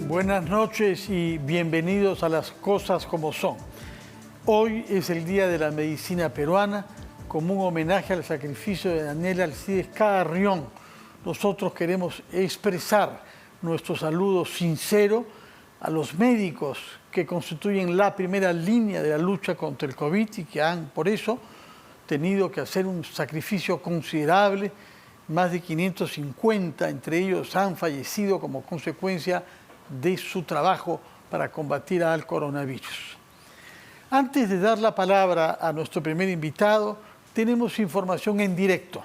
Buenas noches y bienvenidos a Las Cosas Como Son. Hoy es el Día de la Medicina Peruana. Como un homenaje al sacrificio de Daniel Alcides Carrión, nosotros queremos expresar nuestro saludo sincero a los médicos que constituyen la primera línea de la lucha contra el COVID y que han, por eso, tenido que hacer un sacrificio considerable. Más de 550 entre ellos han fallecido como consecuencia de su trabajo para combatir al coronavirus. Antes de dar la palabra a nuestro primer invitado, tenemos información en directo.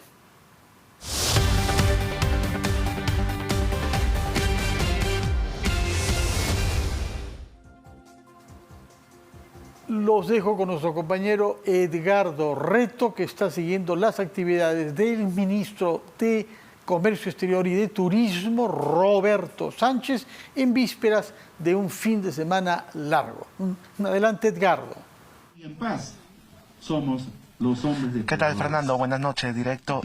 Los dejo con nuestro compañero Edgardo Reto, que está siguiendo las actividades del ministro de Comercio Exterior y de Turismo, Roberto Sánchez, en vísperas de un fin de semana largo. Adelante, Edgardo. Y en paz somos los hombres de... ¿Qué tal, Fernando? Buenas noches. En directo,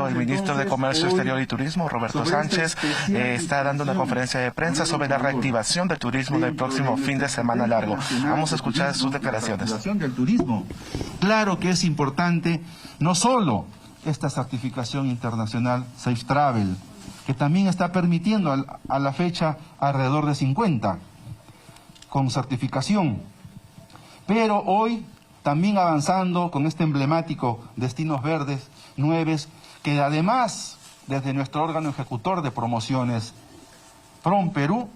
el ministro de Comercio Exterior y Turismo, Roberto Sánchez, está dando una conferencia de prensa sobre la reactivación del turismo del próximo fin de semana largo. Vamos a escuchar sus declaraciones. Del turismo. Claro que es importante no solo esta certificación internacional Safe Travel, que también está permitiendo a la fecha alrededor de 50 con certificación, pero hoy también avanzando con este emblemático Destinos Verdes 9, que además, desde nuestro órgano ejecutor de promociones, PROM Perú,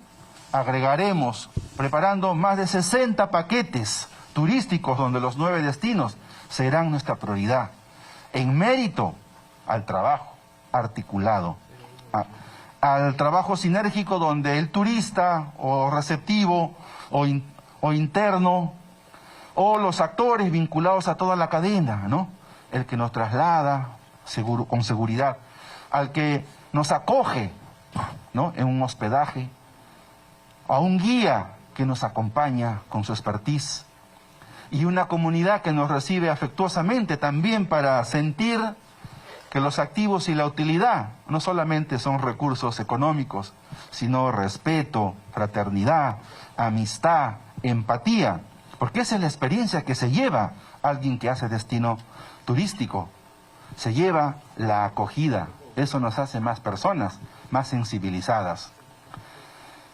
agregaremos, preparando más de 60 paquetes turísticos donde los 9 destinos serán nuestra prioridad, en mérito al trabajo articulado, al trabajo sinérgico donde el turista o receptivo o interno, o los actores vinculados a toda la cadena, ¿no? El que nos traslada con seguridad, al que nos acoge, ¿no?, en un hospedaje, a un guía que nos acompaña con su expertise, y una comunidad que nos recibe afectuosamente también para sentir que los activos y la utilidad no solamente son recursos económicos, sino respeto, fraternidad, amistad, empatía, porque esa es la experiencia que se lleva alguien que hace destino turístico. Se lleva la acogida. Eso nos hace más personas, más sensibilizadas.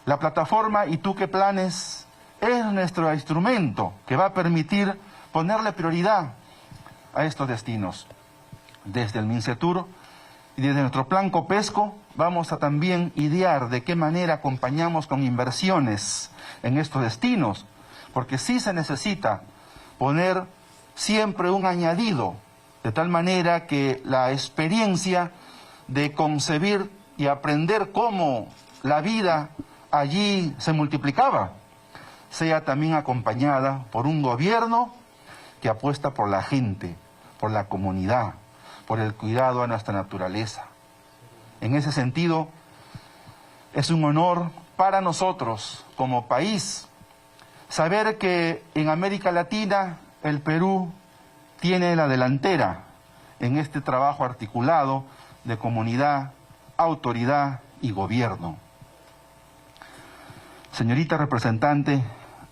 La plataforma ¿Y tú qué planes? Es nuestro instrumento que va a permitir ponerle prioridad a estos destinos. Desde el MINCETUR y desde nuestro plan COPESCO vamos a también idear de qué manera acompañamos con inversiones en estos destinos, porque sí se necesita poner siempre un añadido, de tal manera que la experiencia de concebir y aprender cómo la vida allí se multiplicaba, sea también acompañada por un gobierno que apuesta por la gente, por la comunidad, por el cuidado a nuestra naturaleza. En ese sentido, es un honor para nosotros como país saber que en América Latina el Perú tiene la delantera en este trabajo articulado de comunidad, autoridad y gobierno. Señorita representante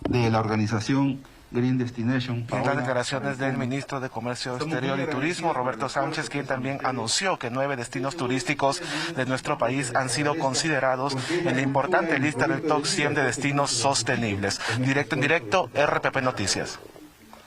de la organización Green Destination. En las declaraciones del ministro de Comercio Exterior y Turismo, Roberto Sánchez, quien también anunció que 9 destinos turísticos de nuestro país han sido considerados en la importante lista del top 100 de destinos sostenibles. En directo, RPP Noticias.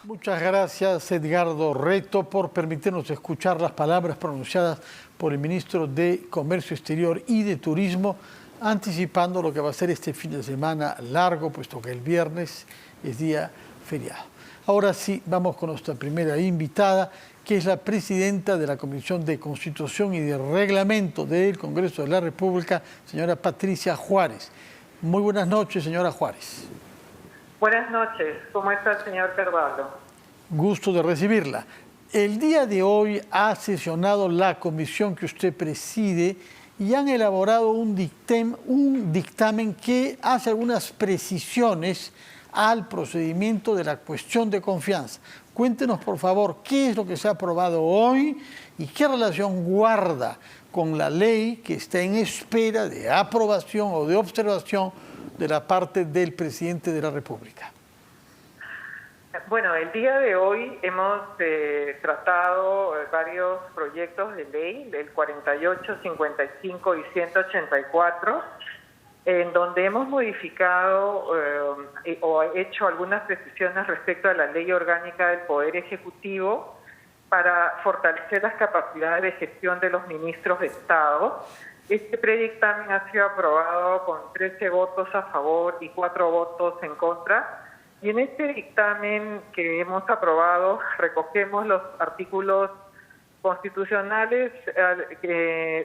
Muchas gracias, Edgardo Reto, por permitirnos escuchar las palabras pronunciadas por el ministro de Comercio Exterior y de Turismo, anticipando lo que va a ser este fin de semana largo, puesto que el viernes es día feriado. Ahora sí, vamos con nuestra primera invitada, que es la presidenta de la Comisión de Constitución y de Reglamento del Congreso de la República, señora Patricia Juárez. Muy buenas noches, señora Juárez. Buenas noches. ¿Cómo está, señor Carvalho? Gusto de recibirla. El día de hoy ha sesionado la comisión que usted preside y han elaborado un dictamen que hace algunas precisiones al procedimiento de la cuestión de confianza. Cuéntenos, por favor, qué es lo que se ha aprobado hoy y qué relación guarda con la ley que está en espera de aprobación o de observación de la parte del presidente de la República? Bueno, el día de hoy hemos tratado varios proyectos de ley, del 48, 55 y 184, en donde hemos modificado o hecho algunas precisiones respecto a la Ley Orgánica del Poder Ejecutivo para fortalecer las capacidades de gestión de los ministros de Estado. Este predictamen ha sido aprobado con 13 votos a favor y 4 votos en contra. Y en este dictamen que hemos aprobado recogemos los artículos constitucionales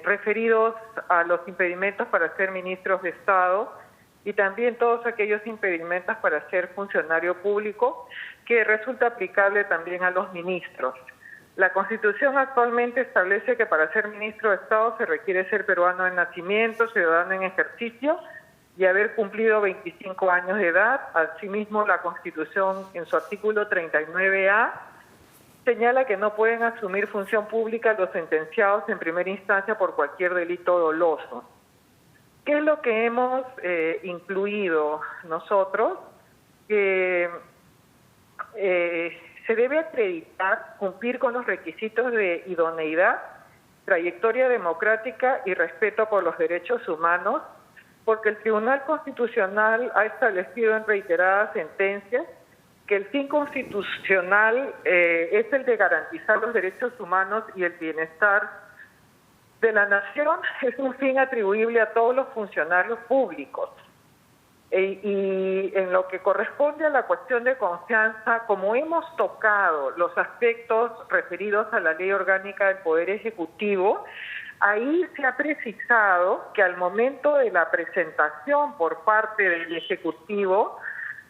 referidos a los impedimentos para ser ministros de Estado y también todos aquellos impedimentos para ser funcionario público que resulta aplicable también a los ministros. La Constitución actualmente establece que para ser ministro de Estado se requiere ser peruano de nacimiento, ciudadano en ejercicio y haber cumplido 25 años de edad. Asimismo, la Constitución en su artículo 39A señala que no pueden asumir función pública los sentenciados en primera instancia por cualquier delito doloso. ¿Qué es lo que hemos incluido nosotros? Que se debe acreditar, cumplir con los requisitos de idoneidad, trayectoria democrática y respeto por los derechos humanos, porque el Tribunal Constitucional ha establecido en reiteradas sentencias que el fin constitucional es el de garantizar los derechos humanos y el bienestar de la nación. Es un fin atribuible a todos los funcionarios públicos. Y en lo que corresponde a la cuestión de confianza, como hemos tocado los aspectos referidos a la Ley Orgánica del Poder Ejecutivo, ahí se ha precisado que al momento de la presentación por parte del Ejecutivo,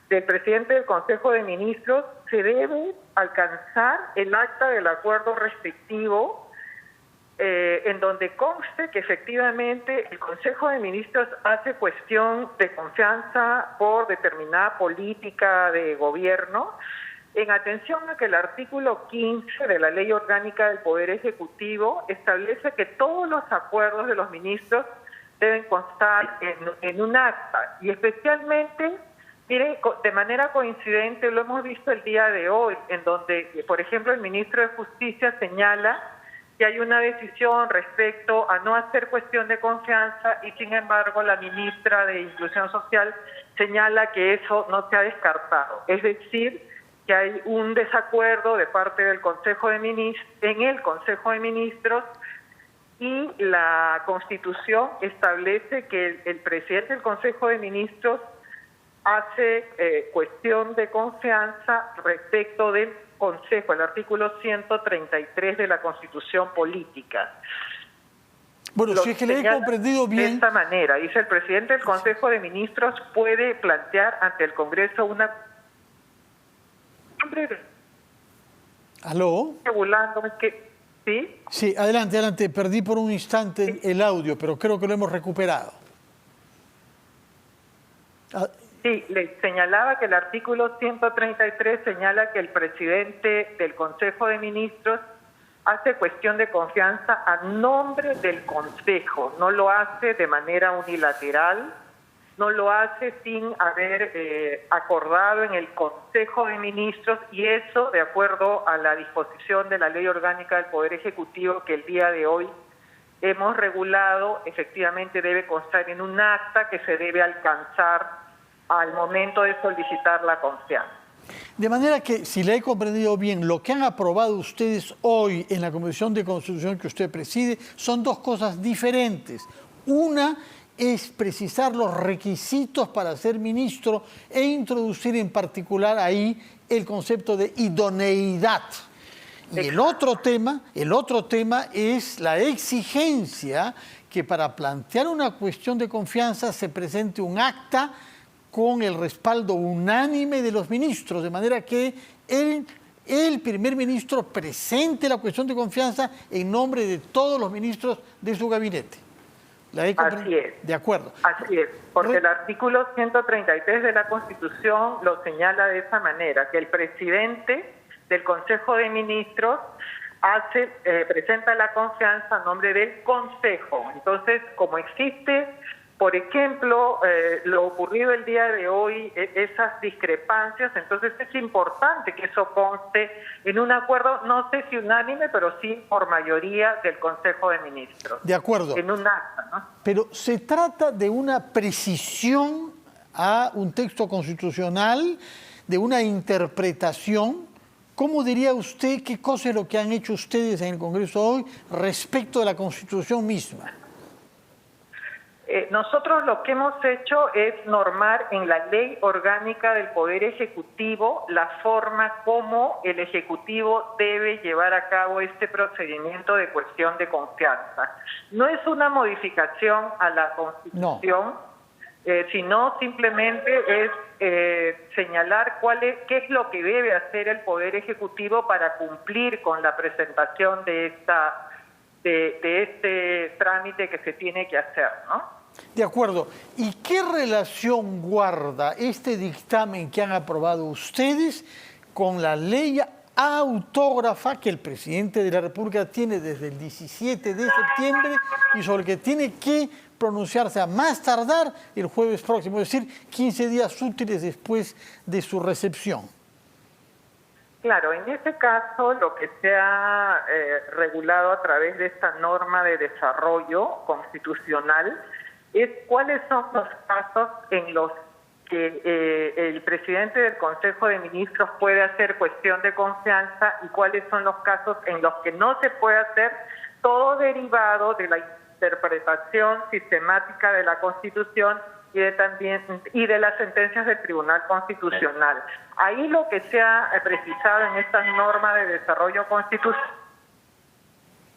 del presidente del Consejo de Ministros, se debe alcanzar el acta del acuerdo respectivo en donde conste que efectivamente el Consejo de Ministros hace cuestión de confianza por determinada política de gobierno, en atención a que el artículo 15 de la Ley Orgánica del Poder Ejecutivo establece que todos los acuerdos de los ministros deben constar en un acta, y especialmente, mire, de manera coincidente, lo hemos visto el día de hoy, en donde, por ejemplo, el ministro de Justicia señala que hay una decisión respecto a no hacer cuestión de confianza y, sin embargo, la ministra de Inclusión Social señala que eso no se ha descartado. Es decir, que hay un desacuerdo de parte del Consejo de Ministros, en el Consejo de Ministros, y la Constitución establece que el presidente del Consejo de Ministros hace cuestión de confianza respecto del Consejo, el artículo 133 de la Constitución Política. Bueno, si es que le he comprendido bien... De esta manera, dice: el presidente del Consejo de Ministros puede plantear ante el Congreso una... ¿Aló? ¿Sí? Sí, adelante, adelante. Perdí por un instante el audio, pero creo que lo hemos recuperado. Sí, le señalaba que el artículo 133 señala que el presidente del Consejo de Ministros hace cuestión de confianza a nombre del Consejo, no lo hace de manera unilateral, no lo hace sin haber acordado en el Consejo de Ministros, y eso de acuerdo a la disposición de la Ley Orgánica del Poder Ejecutivo que el día de hoy hemos regulado, efectivamente debe constar en un acta que se debe alcanzar al momento de solicitar la confianza. De manera que, si le he comprendido bien, lo que han aprobado ustedes hoy en la Comisión de Constitución que usted preside son dos cosas diferentes. Una es precisar los requisitos para ser ministro e introducir en particular ahí el concepto de idoneidad. Y el otro tema es la exigencia que para plantear una cuestión de confianza se presente un acta con el respaldo unánime de los ministros, de manera que el primer ministro presente la cuestión de confianza en nombre de todos los ministros de su gabinete. Así es. De acuerdo. Así es, porque el artículo 133 de la Constitución lo señala de esa manera, que el presidente del Consejo de Ministros presenta la confianza a nombre del Consejo. Entonces, como existe Por ejemplo, lo ocurrido el día de hoy, esas discrepancias, entonces es importante que eso conste en un acuerdo, no sé si unánime, pero sí por mayoría del Consejo de Ministros. De acuerdo. En un acta, ¿no? Pero se trata de una precisión a un texto constitucional, de una interpretación. ¿Cómo diría usted qué cosa es lo que han hecho ustedes en el Congreso hoy respecto de la Constitución misma? Nosotros lo que hemos hecho es normar en la Ley Orgánica del Poder Ejecutivo la forma como el Ejecutivo debe llevar a cabo este procedimiento de cuestión de confianza. No es una modificación a la Constitución, sino simplemente es señalar qué es lo que debe hacer el Poder Ejecutivo para cumplir con la presentación de este trámite que se tiene que hacer, ¿no? De acuerdo. ¿Y qué relación guarda este dictamen que han aprobado ustedes con la ley autógrafa que el presidente de la República tiene desde el 17 de septiembre y sobre el que tiene que pronunciarse a más tardar el jueves próximo, es decir, 15 días útiles después de su recepción? Claro, en ese caso lo que se ha regulado a través de esta norma de desarrollo constitucional es cuáles son los casos en los que el presidente del Consejo de Ministros puede hacer cuestión de confianza y cuáles son los casos en los que no se puede hacer, todo derivado de la interpretación sistemática de la Constitución y de las sentencias del Tribunal Constitucional. Ahí lo que se ha precisado en estas normas de desarrollo constitucional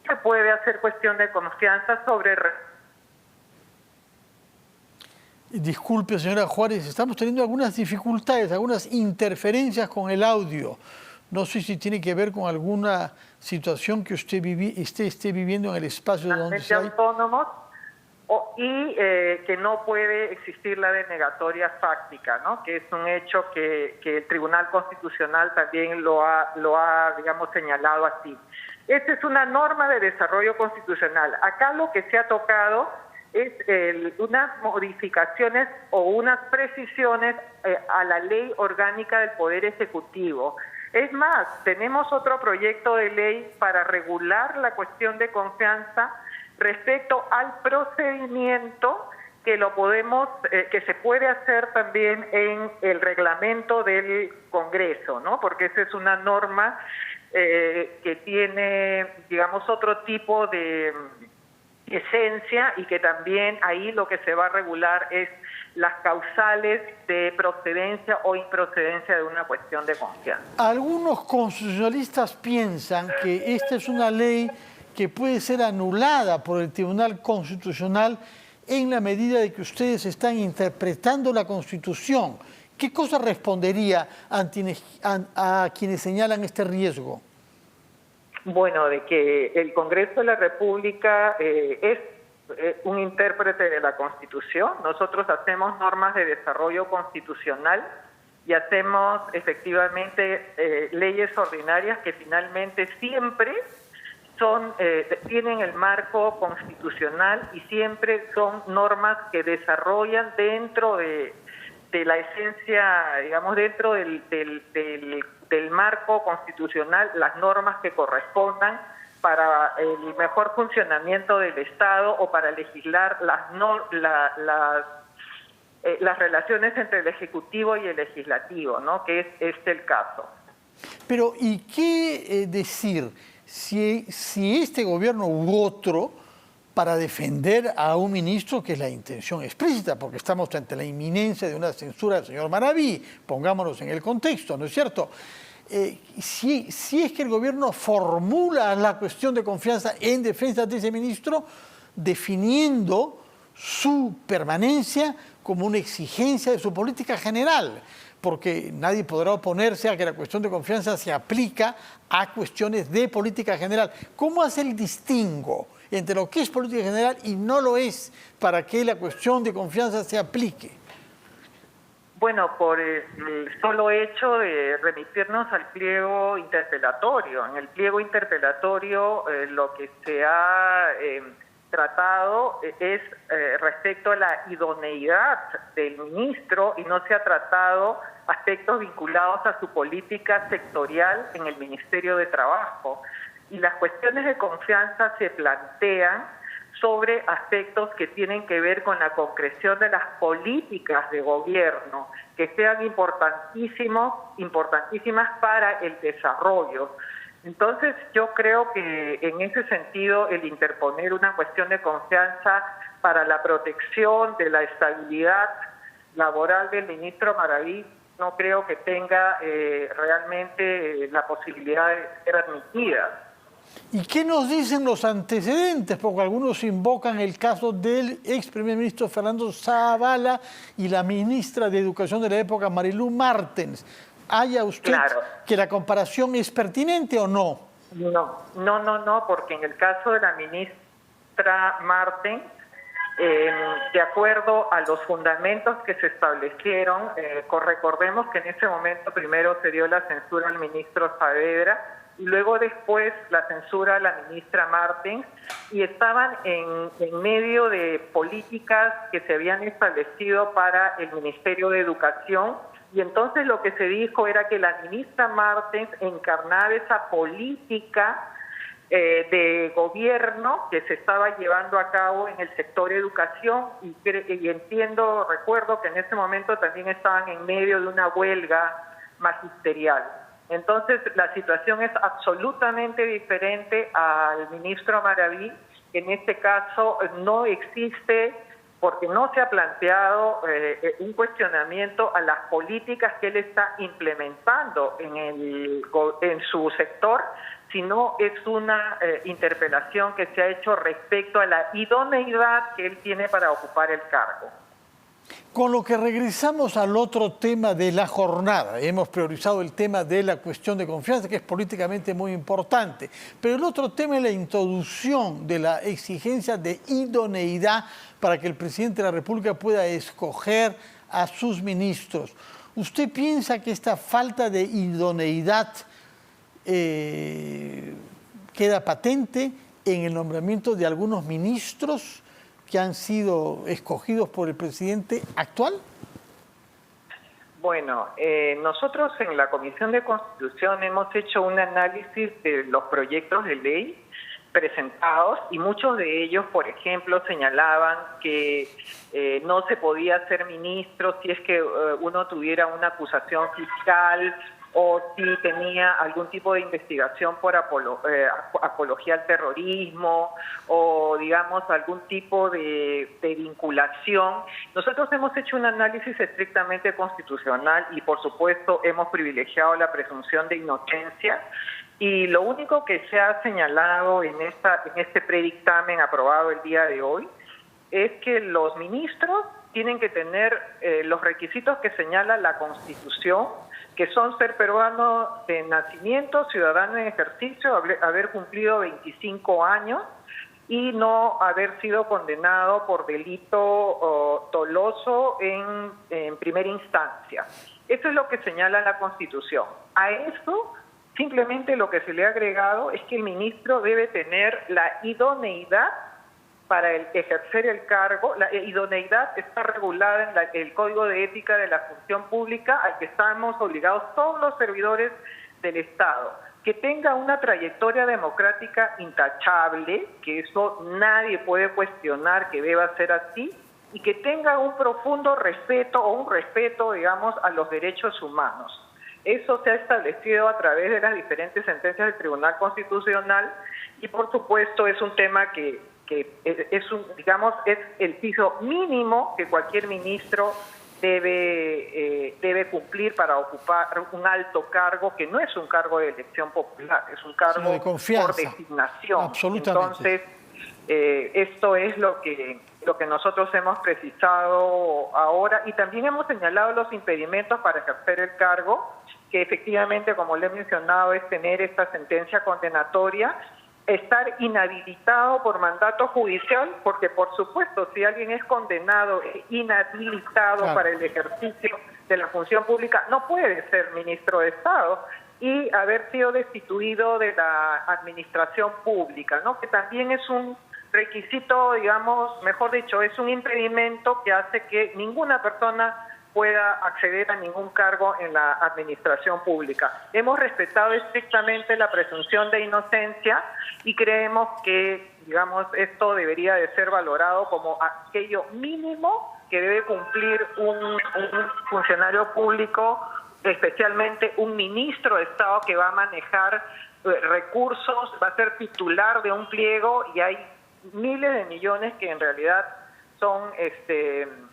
se puede hacer cuestión de confianza sobre... Disculpe, señora Juárez, estamos teniendo algunas dificultades, algunas interferencias con el audio. No sé si tiene que ver con alguna situación que usted esté viviendo en el espacio donde se autónomos y que no puede existir la denegatoria fáctica, ¿no? Que es un hecho que el Tribunal Constitucional también lo ha, digamos, señalado así. Esta es una norma de desarrollo constitucional. Acá lo que se ha tocado es unas modificaciones o unas precisiones a la Ley Orgánica del Poder Ejecutivo. Es más, tenemos otro proyecto de ley para regular la cuestión de confianza respecto al procedimiento que se puede hacer también en el reglamento del Congreso, ¿no? Porque esa es una norma que tiene, digamos, otro tipo de esencia y que también ahí lo que se va a regular es las causales de procedencia o improcedencia de una cuestión de confianza. Algunos constitucionalistas piensan que esta es una ley que puede ser anulada por el Tribunal Constitucional en la medida de que ustedes están interpretando la Constitución. ¿Qué cosa respondería a quienes señalan este riesgo? Bueno, de que el Congreso de la República es un intérprete de la Constitución. Nosotros hacemos normas de desarrollo constitucional y hacemos efectivamente leyes ordinarias que finalmente siempre tienen el marco constitucional y siempre son normas que desarrollan dentro de la esencia, digamos, dentro del marco constitucional, las normas que correspondan para el mejor funcionamiento del Estado o para legislar las relaciones entre el Ejecutivo y el Legislativo, ¿no? Que es el caso. Pero, ¿y qué decir si este gobierno u otro, para defender a un ministro, que es la intención explícita, porque estamos ante la inminencia de una censura del señor Maraví, pongámonos en el contexto, ¿no es cierto? Si es que el gobierno formula la cuestión de confianza en defensa de ese ministro, definiendo su permanencia como una exigencia de su política general, porque nadie podrá oponerse a que la cuestión de confianza se aplica a cuestiones de política general. ¿Cómo hace el distingo entre lo que es política general y no lo es para que la cuestión de confianza se aplique? Bueno, por el solo hecho de remitirnos al pliego interpelatorio. En el pliego interpelatorio lo que se ha tratado es respecto a la idoneidad del ministro y no se ha tratado aspectos vinculados a su política sectorial en el Ministerio de Trabajo. Y las cuestiones de confianza se plantean sobre aspectos que tienen que ver con la concreción de las políticas de gobierno, que sean importantísimas para el desarrollo. Entonces, yo creo que en ese sentido el interponer una cuestión de confianza para la protección de la estabilidad laboral del ministro Maraví no creo que tenga realmente la posibilidad de ser admitida. ¿Y qué nos dicen los antecedentes? Porque algunos invocan el caso del ex primer ministro Fernando Zavala y la ministra de Educación de la época, Marilú Martens. ¿Haya usted que la comparación es pertinente o no? No, porque en el caso de la ministra Martens, de acuerdo a los fundamentos que se establecieron, recordemos que en ese momento primero se dio la censura al ministro Saavedra, y luego después la censura a la ministra Martens, y estaban en medio de políticas que se habían establecido para el Ministerio de Educación, y entonces lo que se dijo era que la ministra Martens encarnaba esa política de gobierno que se estaba llevando a cabo en el sector educación, y recuerdo que en ese momento también estaban en medio de una huelga magisterial. Entonces, la situación es absolutamente diferente al ministro Maraví. En este caso no existe, porque no se ha planteado un cuestionamiento a las políticas que él está implementando en su sector, sino es una interpelación que se ha hecho respecto a la idoneidad que él tiene para ocupar el cargo. Con lo que regresamos al otro tema de la jornada, hemos priorizado el tema de la cuestión de confianza, que es políticamente muy importante, pero el otro tema es la introducción de la exigencia de idoneidad para que el presidente de la República pueda escoger a sus ministros. ¿Usted piensa que esta falta de idoneidad queda patente en el nombramiento de algunos ministros que han sido escogidos por el presidente actual? Bueno, nosotros en la Comisión de Constitución hemos hecho un análisis de los proyectos de ley presentados y muchos de ellos, por ejemplo, señalaban que no se podía ser ministro si es que uno tuviera una acusación fiscal o si tenía algún tipo de investigación por apología al terrorismo o, digamos, algún tipo de vinculación. Nosotros hemos hecho un análisis estrictamente constitucional y, por supuesto, hemos privilegiado la presunción de inocencia, y lo único que se ha señalado en este predictamen aprobado el día de hoy es que los ministros tienen que tener los requisitos que señala la Constitución, que son ser peruano de nacimiento, ciudadano en ejercicio, haber cumplido 25 años y no haber sido condenado por delito doloso en primera instancia. Eso es lo que señala la Constitución. A eso, simplemente lo que se le ha agregado es que el ministro debe tener la idoneidad para ejercer el cargo. La idoneidad está regulada en el Código de Ética de la Función Pública, al que estamos obligados todos los servidores del Estado. Que tenga una trayectoria democrática intachable, que eso nadie puede cuestionar que deba ser así, y que tenga un profundo respeto o un respeto, digamos, a los derechos humanos. Eso se ha establecido a través de las diferentes sentencias del Tribunal Constitucional y, por supuesto, es un tema que es el piso mínimo que cualquier ministro debe cumplir para ocupar un alto cargo, que no es un cargo de elección popular, es un cargo de confianza, por designación. Absolutamente. Entonces, esto es lo que nosotros hemos precisado ahora, y también hemos señalado los impedimentos para ejercer el cargo, que efectivamente, como le he mencionado, es tener esta sentencia condenatoria, estar inhabilitado por mandato judicial, porque por supuesto si alguien es condenado e inhabilitado para el ejercicio de la función pública, no puede ser ministro de Estado, y haber sido destituido de la administración pública, ¿no? Que también es un requisito, digamos, mejor dicho, es un impedimento que hace que ninguna persona pueda acceder a ningún cargo en la administración pública. Hemos respetado estrictamente la presunción de inocencia y creemos que, digamos, esto debería de ser valorado como aquello mínimo que debe cumplir un funcionario público, especialmente un ministro de Estado que va a manejar recursos, va a ser titular de un pliego, y hay miles de millones que en realidad son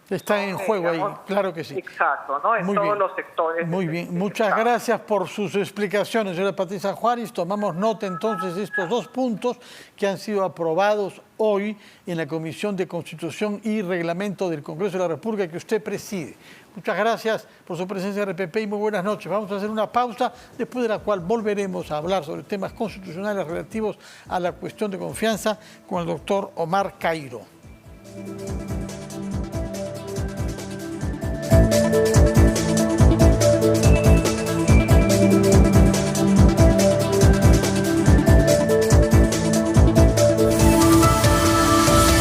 están en juego, digamos, ahí, claro que sí. Exacto, ¿no? En Muy todos bien. los sectores. Muy bien, muchas gracias por sus explicaciones, señora Patricia Juárez. Tomamos nota entonces de estos 2 puntos que han sido aprobados hoy en la Comisión de Constitución y Reglamento del Congreso de la República que usted preside. Muchas gracias por su presencia en RPP y muy buenas noches. Vamos a hacer una pausa, después de la cual volveremos a hablar sobre temas constitucionales relativos a la cuestión de confianza con el doctor Omar Cairo.